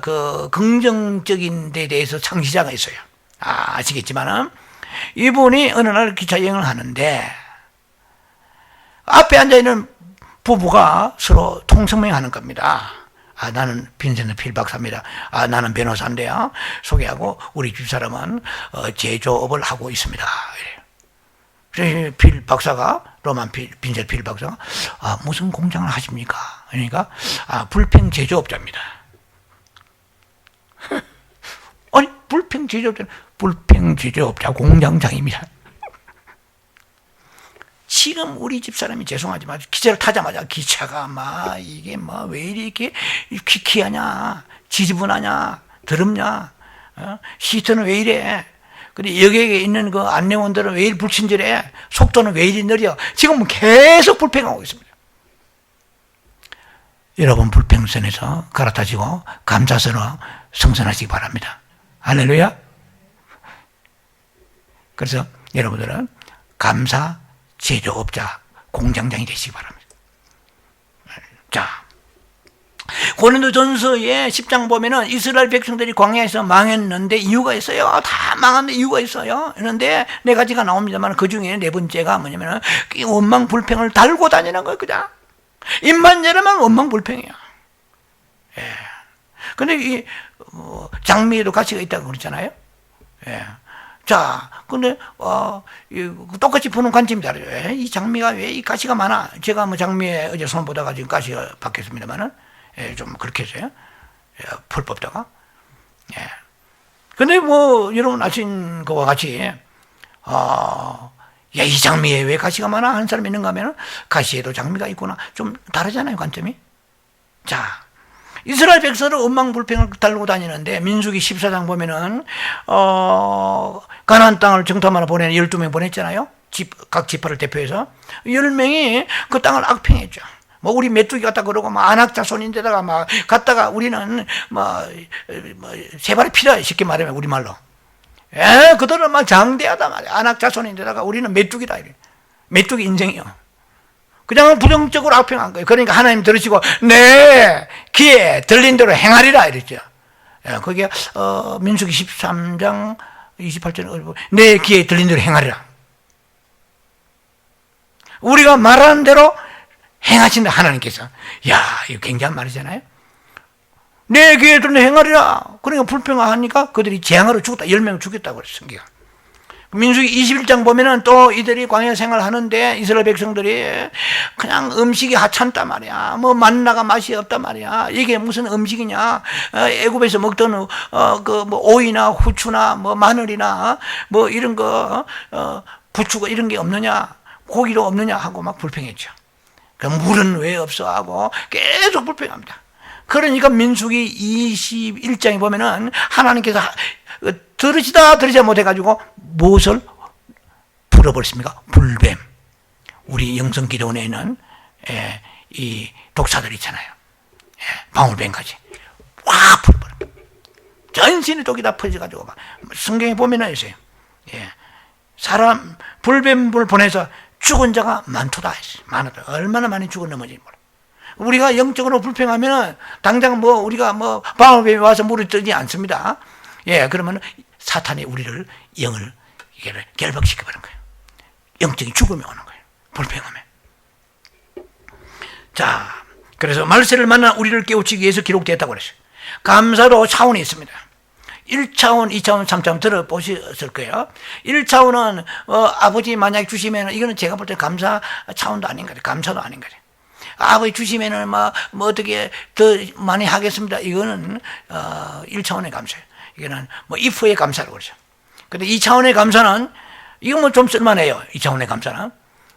그 긍정적인 데 대해서 창시자가 있어요. 아시겠지만은 이분이 어느 날 기차 여행을 하는데 앞에 앉아 있는 부부가 서로 통성명하는 겁니다. 나는 빈센트 필 박사입니다. 나는 변호사인데요. 소개하고 우리 집사람은 제조업을 하고 있습니다. 그래서 필 박사가 빈센트 필 박사가 무슨 공장을 하십니까? 그러니까 불평 제조업자입니다. 아니 불평 제조업자 공장장입니다. 지금 우리 집사람이 죄송하지만 기차를 타자마자 기차가 이게 왜 이렇게 퀴퀴하냐, 지저분하냐, 더럽냐, 시트는 왜 이래? 근데 여기에 있는 그 안내원들은 왜 이리 불친절해? 속도는 왜 이리 느려? 지금 계속 불평하고 있습니다. 여러분 불평선에서 갈아타시고 감사선으로 성선하시기 바랍니다. 할렐루야. 그래서 여러분들은 감사 제조업자 공장장이 되시기 바랍니다. 자, 고린도전서의 10장 보면은 이스라엘 백성들이 광야에서 망했는데 이유가 있어요. 다 망하는데 이유가 있어요. 그런데 네 가지가 나옵니다만 그 중에 네 번째가 뭐냐면은 원망 불평을 달고 다니는 거예요. 그냥 입만 열으면 원망 불평이야. 예. 근데 이 장미에도 가치가 있다고 그랬잖아요. 예. 자, 근데 똑같이 보는 관점이 다르죠. 이 장미가 왜 이 가시가 많아? 제가 장미에 어제 손 보다가 지금 가시가 바뀌었습니다만은 좀 그렇게 했어요. 풀 뽑다가. 예. 근데 여러분 아신 것과 같이 이 장미에 왜 가시가 많아? 하는 사람이 있는가 하면은 가시에도 장미가 있구나. 좀 다르잖아요, 관점이. 자. 이스라엘 백성을 원망불평을 달고 다니는데 민수기 14장 보면은 가나안 땅을 정탐하러 보내는 12명 보냈잖아요. 각 지파를 대표해서 10명이 그 땅을 악평했죠. 우리 메뚜기 같다 그러고 안악자손인데다가 갔다가 우리는 세 발이 피다 쉽게 말하면 우리말로. 그들은 장대하다 말이야. 안악자손인데다가 우리는 메뚜기다 이래. 메뚜기 인생이요. 그냥 부정적으로 악평한 거예요. 그러니까 하나님 들으시고 내 귀에 들린 대로 행하리라 이랬죠. 거기에 민수기 13장 28절 내 귀에 들린 대로 행하리라. 우리가 말하는 대로 행하신다 하나님께서. 야, 이거 굉장한 말이잖아요. 내 귀에 들린 대로 행하리라. 그러니까 불평하니까 그들이 재앙으로 죽었다. 10명 죽였다고 그랬어. 성경. 민수기 21장 보면은 또 이들이 광야 생활 하는데 이스라엘 백성들이 그냥 음식이 하찮단 말이야. 만나가 맛이 없단 말이야. 이게 무슨 음식이냐. 애굽에서 먹던 오이나 후추나 마늘이나 이런 거 부추가 이런 게 없느냐. 고기도 없느냐 하고 막 불평했죠. 그럼 물은 왜 없어 하고 계속 불평합니다. 그러니까 민수기 21장에 보면은 하나님께서 들으시다 못해가지고 무엇을 풀어버렸습니까? 불뱀. 우리 영성기도원에는 이 독사들 있잖아요. 방울뱀까지 확 풀어버립니다. 전신의 독이 다 퍼져가지고 성경에 보면은 있어요. 사람 불뱀을 보내서 죽은 자가 많도다 했어요. 많았다. 얼마나 많이 죽은 넘어지 몰라. 우리가 영적으로 불평하면은 당장 우리가 방울뱀이 와서 물을 뜨지 않습니다. 그러면 사탄이 우리를 영을 결박시켜버린 거예요. 영적인 죽음이 오는 거예요. 불평하면. 자, 그래서 말세를 만나 우리를 깨우치기 위해서 기록되었다고 그랬어요. 감사도 차원이 있습니다. 1차원, 2차원, 3차원 들어보셨을 거예요. 1차원은 아버지 만약 주시면 이거는 제가 볼 때 감사 차원도 아닌 거예요. 감사도 아닌 거예요. 아버지 주시면은 뭐 어떻게 더 많이 하겠습니다. 이거는 1차원의 감사예요. 이거는 뭐 if의 감사라고 그러죠. 근데 2차원의 감사는 이건 뭐 좀 쓸만해요. 2차원의 감사는.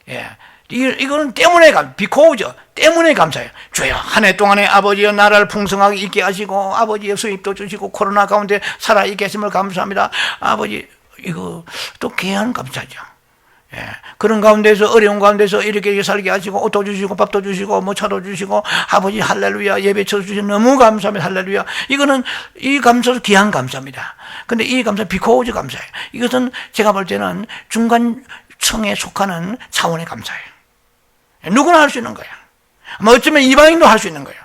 예. 이거는 때문에 비코우죠. 때문에 감사해요. 주여, 한 해 동안에 아버지여 나라를 풍성하게 있게 하시고 아버지의 수입도 주시고 코로나 가운데 살아있게 했음을 감사합니다. 아버지, 이거 또 귀한 감사죠. 예. 그런 가운데서 어려운 가운데서 이렇게 살게 하시고 옷도 주시고 밥도 주시고 뭐 차도 주시고 아버지 할렐루야 예배쳐 주시고 너무 감사합니다. 할렐루야. 이거는 이 감사도 귀한 감사입니다. 근데 이 감사 비코우즈 감사예요. 이것은 제가 볼 때는 중간층에 속하는 차원의 감사예요. 누구나 할 수 있는 거야. 뭐 어쩌면 이방인도 할 수 있는 거예요.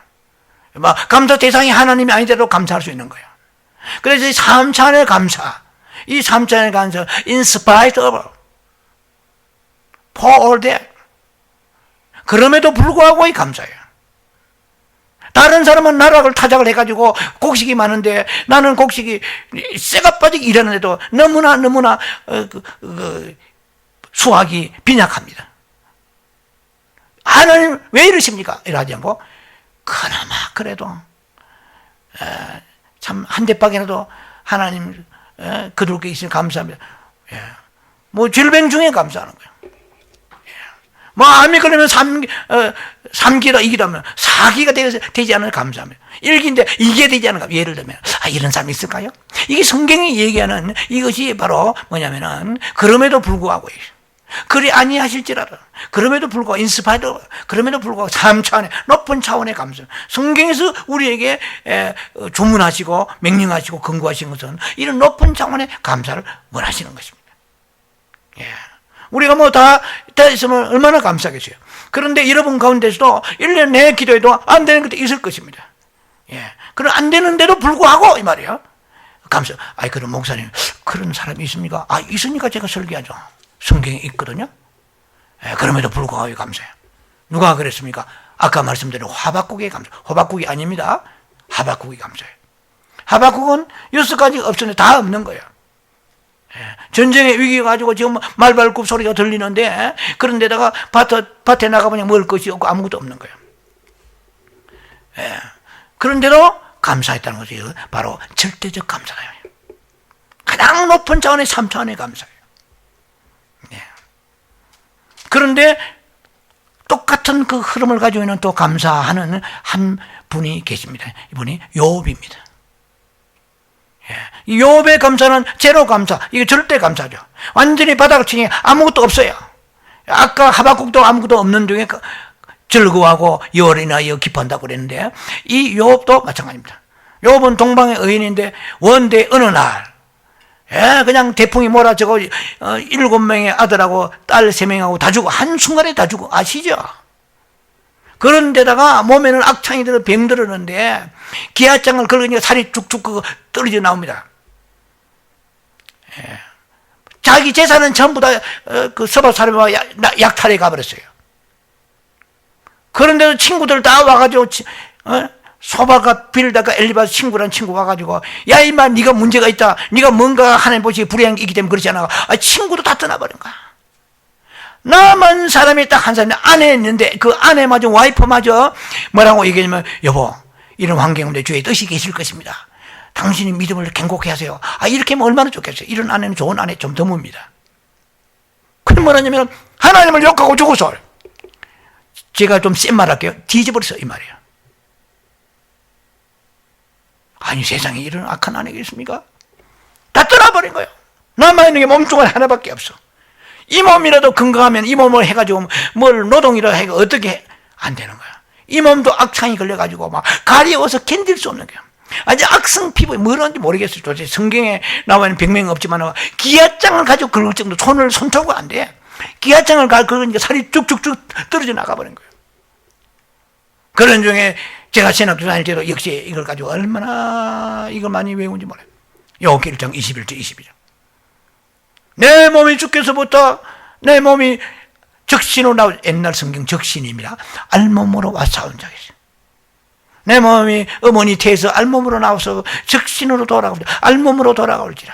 뭐 감사 대상이 하나님이 아니더라도 감사할 수 있는 거예요. 그래서 이 3차원의 감사, 이 3차원의 감사, in spite of, for all that. 그럼에도 불구하고 이 감사예요. 다른 사람은 나락을 타작을 해가지고 곡식이 많은데 나는 곡식이 쇠가 빠지게 일하는데도 너무나 수확이 빈약합니다. 하나님 왜 이러십니까? 이러지 않고 그나마 그래도 참 한 대박이라도 하나님 그들께 있으니 감사합니다. 뭐 질병 중에 감사하는 거예요. 뭐 암이 걸리면 3기다 2기다 4기가 되지 않으면 감사합니다. 1기인데 2기가 되지 않으면 예를 들면 이런 사람이 있을까요? 이게 성경이 얘기하는 이것이 바로 뭐냐면은 그럼에도 불구하고 그리 아니하실지라도 그럼에도 불구하고 인스파이더 그럼에도 불구하고 3차원의 높은 차원의 감사. 성경에서 우리에게 주문하시고 명령하시고 권고하신 것은 이런 높은 차원의 감사를 원하시는 것입니다. 예. 우리가 뭐 다 있으면 얼마나 감사하겠어요. 그런데 여러분 가운데서도 1년 내내 기도해도 안 되는 것도 있을 것입니다. 예. 그럼 안 되는데도 불구하고 이 말이에요. 감사. 그럼 목사님 그런 사람이 있습니까? 있으니까 제가 설교하죠. 성경에 있거든요. 예, 그럼에도 불구하고 감사해요. 누가 그랬습니까? 아까 말씀드린 하박국의 감사. 하박국이 아닙니다. 하박국이 감사해요. 하박국은 6가지 없었는데 다 없는 거예요. 전쟁의 위기가 가지고 지금 말발굽 소리가 들리는데 그런데다가 밭에 나가보니 먹을 것이 없고 아무것도 없는 거예요. 그런데도 감사했다는 것이 바로 절대적 감사예요. 가장 높은 차원의 3차원의 감사예요. 그런데 똑같은 그 흐름을 가지고 있는 또 감사하는 한 분이 계십니다. 이분이 욥입니다. 이 욥의 감사는 제로 감사, 이게 절대 감사죠. 완전히 바닥을 치니 아무것도 없어요. 아까 하박국도 아무것도 없는 중에 즐거워하고 열이나 기뻐한다고 그랬는데 이 욥도 마찬가지입니다. 욥은 동방의 의인인데 원대 어느 날 그냥 태풍이 몰아치고 7명의 아들하고 딸 3명하고 다 죽고 한순간에 다 죽고 아시죠? 그런데다가 몸에는 악창이 들어 병들었는데 기아장을 걸으니까 살이 쭉쭉 떨어져 나옵니다. 자기 재산은 전부 다 그 서방 사람과 약탈해 가버렸어요. 그런데도 친구들 다 와가지고 소바가 빌다가 엘리바스 친구란 친구 와가지고 야 이마 네가 문제가 있다. 네가 뭔가 하나님 보시기에 불의한 게 있기 때문에 그렇지 않아. 친구도 다 떠나버린 거야. 남은 사람이 딱 한 사람이 아내였는데 그 아내마저 와이프마저 뭐라고 얘기하냐면 여보 이런 환경인데 주의 뜻이 계실 것입니다. 당신이 믿음을 견고케 하세요. 이렇게 하면 얼마나 좋겠어요. 이런 아내는 좋은 아내 좀 드뭅니다. 그럼 뭐냐면 하나님을 욕하고 죽어서 제가 좀 센 말 할게요. 뒤집어버렸어 이 말이에요. 아니 세상에 이런 악한 아내가 있습니까? 다 떠나버린 거예요. 남아있는 게 몸뚱아리 하나밖에 없어. 이 몸이라도 건강하면 이 몸을 해가지고 뭘 노동이라 해가 어떻게 안 되는 거야. 이 몸도 악창이 걸려가지고 막 가려워서 견딜 수 없는 거야. 아주 악성 피부에 뭐라는지 모르겠어요. 도대체 성경에 나와 있는 병명이 없지만 기아장을 가지고 긁을 정도 손톱이 안 돼. 기아장을 긁으니까 살이 쭉쭉쭉 떨어져 나가버린 거예요. 그런 중에 제가 신학교 다닐 때도 역시 이걸 가지고 얼마나 이걸 많이 외운지 몰라요. 욥기 1장 21절 22절. 내 몸이 죽게서부터 내 몸이 적신으로 나올 옛날 성경 적신입니다. 알몸으로 와 싸운 자가 있어요. 내 몸이 어머니 태에서 알몸으로 나와서 적신으로 돌아오고 알몸으로 돌아올지라.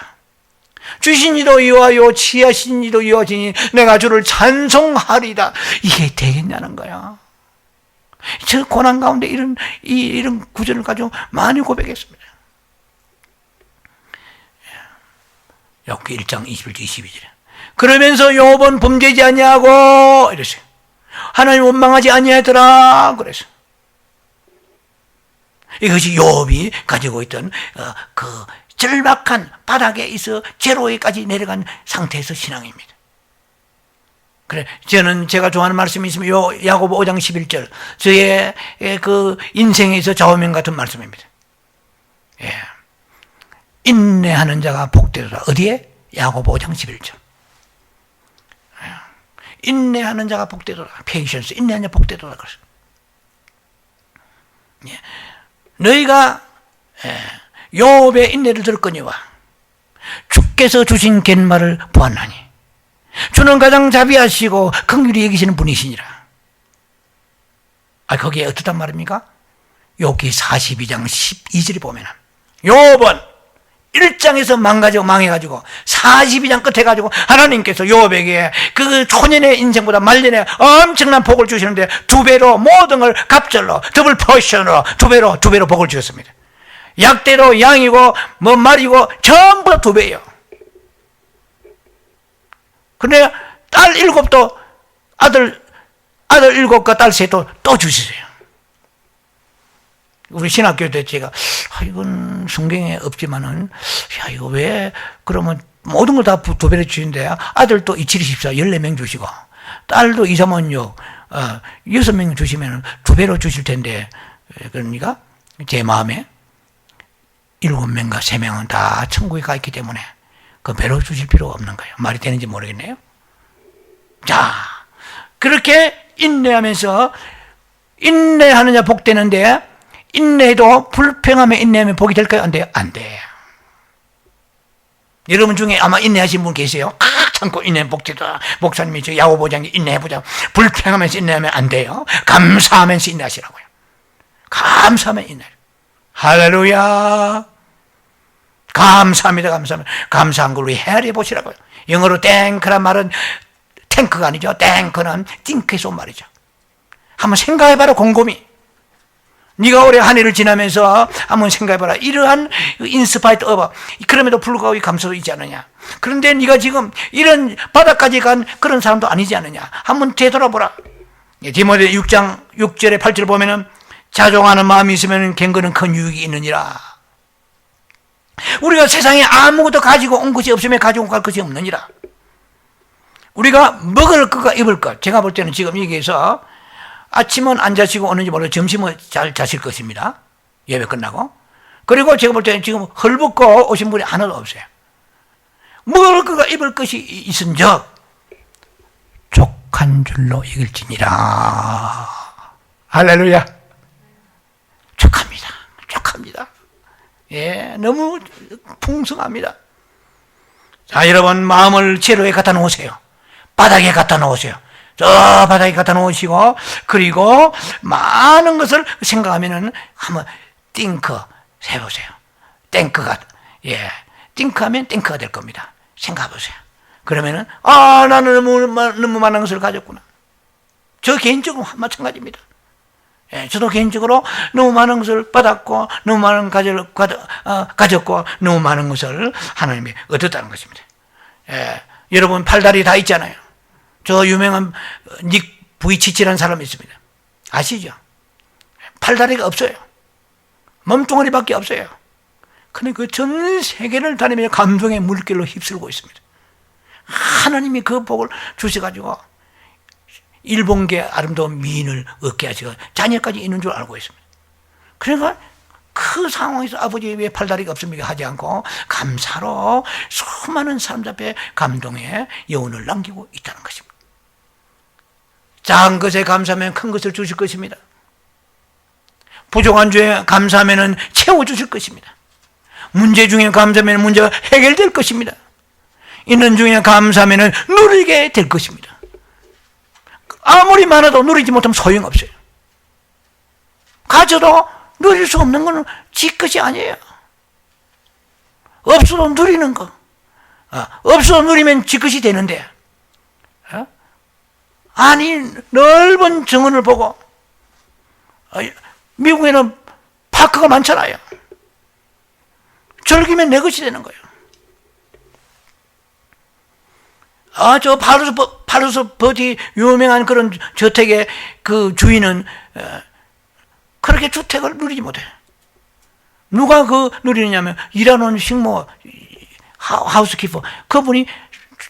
주신 이도 이와요 취하신 이도 이와지니 내가 주를 찬송하리다. 이게 되겠냐는 거야. 저 고난 가운데 이런 구절을 가지고 많이 고백했습니다. 욥기 1장 21절 22절에 그러면서 욥은 범죄지 아니하고 이랬어요. 하나님 원망하지 아니하더라 그랬어요. 이것이 욥이 가지고 있던 그 절박한 바닥에 있어 제로에까지 내려간 상태에서 신앙입니다. 그래, 저는 제가 좋아하는 말씀이 있으면 야고보 5장 11절 저의 그 인생에서 좌우명 같은 말씀입니다. 예. 인내하는 자가 복되도다. 어디에? 야고보 5장 11절. 인내하는 자가 복되도다. 페이션스, 인내하는 자 복되도다. 그랬어요. 예. 너희가 욥의 인내를 들었거니와 주께서 주신 갯말을 보았나니 주는 가장 자비하시고 긍휼히 여기시는 분이시니라. 거기에 어떻단 말입니까? 욥기 42장 12절에 보면 욥은 1장에서 망해가지고 42장 끝에 가지고 하나님께서 욥에게 그 초년의 인생보다 말년에 엄청난 복을 주시는데 2배로 모든 걸 갑절로 더블 포션으로 2배로 복을 주셨습니다. 약대로 양이고 뭐 말이고 전부 다 2배예요. 근데 딸 7도 아들 7과 딸 3도 또 주시세요. 우리 신학교 때 제가 이건 성경에 없지만은 이거 왜 그러면 모든 걸 다 2배로 주시는데 아들도 2, 7, 24 14명 주시고 딸도 2, 3, 5, 6 6명 주시면 2배로 주실 텐데 그러니까 제 마음에 7명과 3명은 다 천국에 가 있기 때문에 그 배로 주실 필요가 없는 거예요. 말이 되는지 모르겠네요. 자, 그렇게 인내하면서 인내하는 자 복되는데 인내도 불평하며 인내하면 복이 될까요? 안 돼요? 안 돼요. 여러분 중에 아마 인내하신 분 계세요. 참고 인내하면 복되다. 목사님이 저 야고보 5장에 인내해보자. 불평하면서 인내하면 안 돼요. 감사하면서 인내하시라고요. 감사하면 인내. 할렐루야. 감사합니다. 감사한 걸 헤아려 보시라고요. 영어로 땡크란 말은 탱크가 아니죠. 땡크는 띵크에서 온 말이죠. 한번 생각해봐라. 곰곰이 네가 올해 한 해를 지나면서 한번 생각해봐라. 이러한 인스파이트 어버 그럼에도 불구하고 감사도 있지 않느냐. 그런데 네가 지금 이런 바닥까지 간 그런 사람도 아니지 않느냐. 한번 되돌아보라. 디모데 6장 6절에 8절 보면은 자종하는 마음이 있으면 갱거는 큰 유익이 있느니라. 우리가 세상에 아무것도 가지고 온 것이 없으면 가지고 갈 것이 없느니라. 우리가 먹을 것과 입을 것, 제가 볼 때는 지금 여기에서 아침은 안 자시고 오는지 몰라도 점심은 잘 자실 것입니다. 예배 끝나고. 그리고 제가 볼 때는 지금 헐벗고 오신 분이 하나도 없어요. 먹을 것과 입을 것이 있은즉 족한 줄로 이길지니라. 할렐루야. 족합니다. 예, 너무 풍성합니다. 자, 여러분 마음을 제로에 갖다 놓으세요. 바닥에 갖다 놓으세요. 저 바닥에 갖다 놓으시고 그리고 많은 것을 생각하면은 한번 띵크 해보세요. 땡크가 띵크하면 땡크가 될 겁니다. 생각해보세요. 그러면은 나는 너무 많은 것을 가졌구나. 저 개인적으로 마찬가지입니다. 예, 저도 개인적으로 너무 많은 것을 받았고 너무 많은 것을 가졌고 너무 많은 것을 하나님이 얻었다는 것입니다. 예, 여러분 팔다리 다 있잖아요. 저 유명한 닉 부이치치라는 사람이 있습니다. 아시죠? 팔다리가 없어요. 몸뚱아리밖에 없어요. 근데 그 전 세계를 다니며 감동의 물결로 휩쓸고 있습니다. 하나님이 그 복을 주셔가지고 일본계 아름다운 미인을 얻게 하시고 자녀까지 있는 줄 알고 있습니다. 그러니까 그 상황에서 아버지 왜 팔다리가 없습니까? 하지 않고 감사로 수많은 사람들 앞에 감동의 여운을 남기고 있다는 것입니다. 작은 것에 감사하면 큰 것을 주실 것입니다. 부족한 주에 감사하면 채워주실 것입니다. 문제 중에 감사하면 문제가 해결될 것입니다. 있는 중에 감사하면 누리게 될 것입니다. 아무리 많아도 누리지 못하면 소용없어요. 가져도 누릴 수 없는 건 지 것이 아니에요. 없어도 누리는 거. 없어도 누리면 지 것이 되는데. 아니 넓은 정원을 보고 미국에는 파크가 많잖아요. 즐기면 내 것이 되는 거예요. 저 파르스 버디 유명한 그런 저택의 그 주인은 그렇게 주택을 누리지 못해. 누가 그 누리느냐면 일하는 식모 하우스키퍼, 그분이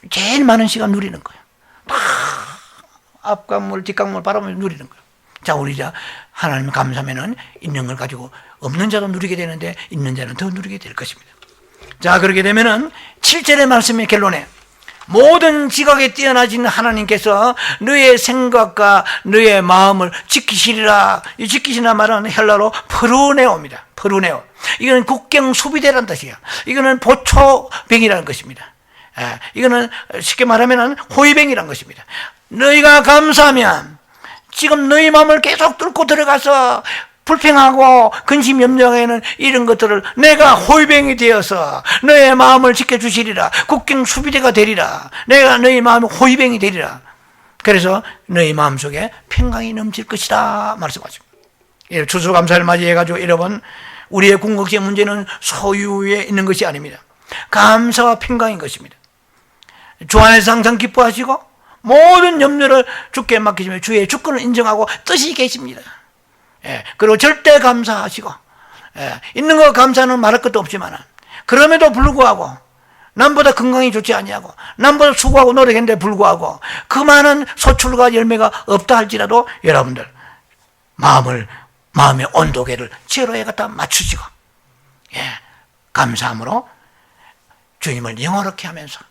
제일 많은 시간 누리는 거예요. 다 앞강물 뒷강물 바라보면서 누리는 거예요. 자, 우리 하나님 감사하면은 있는 걸 가지고 없는 자도 누리게 되는데 있는 자는 더 누리게 될 것입니다. 자, 그렇게 되면은 7절의 말씀의 결론에 모든 지각에 뛰어나신 하나님께서 너의 생각과 너의 마음을 지키시리라. 이 지키시나 말은 헬라로 프루네오입니다. 프루네오. 이거는 국경 수비대라는 뜻이에요. 이거는 보초병이라는 것입니다. 이거는 쉽게 말하면 호위병이라는 것입니다. 너희가 감사하면 지금 너희 마음을 계속 뚫고 들어가서 불평하고 근심 염려에는 이런 것들을 내가 호위병이 되어서 너의 마음을 지켜주시리라. 국경 수비대가 되리라. 내가 너희 마음의 호위병이 되리라. 그래서 너희 마음속에 평강이 넘칠 것이다 말씀하십니다. 추수감사를 맞이해가지고 여러분, 우리의 궁극의 문제는 소유에 있는 것이 아닙니다. 감사와 평강인 것입니다. 주 안에서 항상 기뻐하시고 모든 염려를 주께 맡기시며 주의 주권을 인정하고 뜻이 계십니다. 그리고 절대 감사하시고, 있는 거 감사는 말할 것도 없지만 그럼에도 불구하고 남보다 건강이 좋지 아니하고 남보다 수고하고 노력했는데 불구하고 그 많은 소출과 열매가 없다 할지라도 여러분들 마음의 온도계를 제로에 갖다 맞추시고 감사함으로 주님을 영화롭게 하면서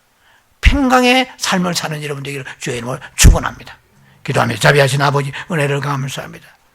평강의 삶을 사는 여러분 되기를 주의 이름으로 축원합니다. 기도하며 자비하신 아버지 은혜를 감사합니다.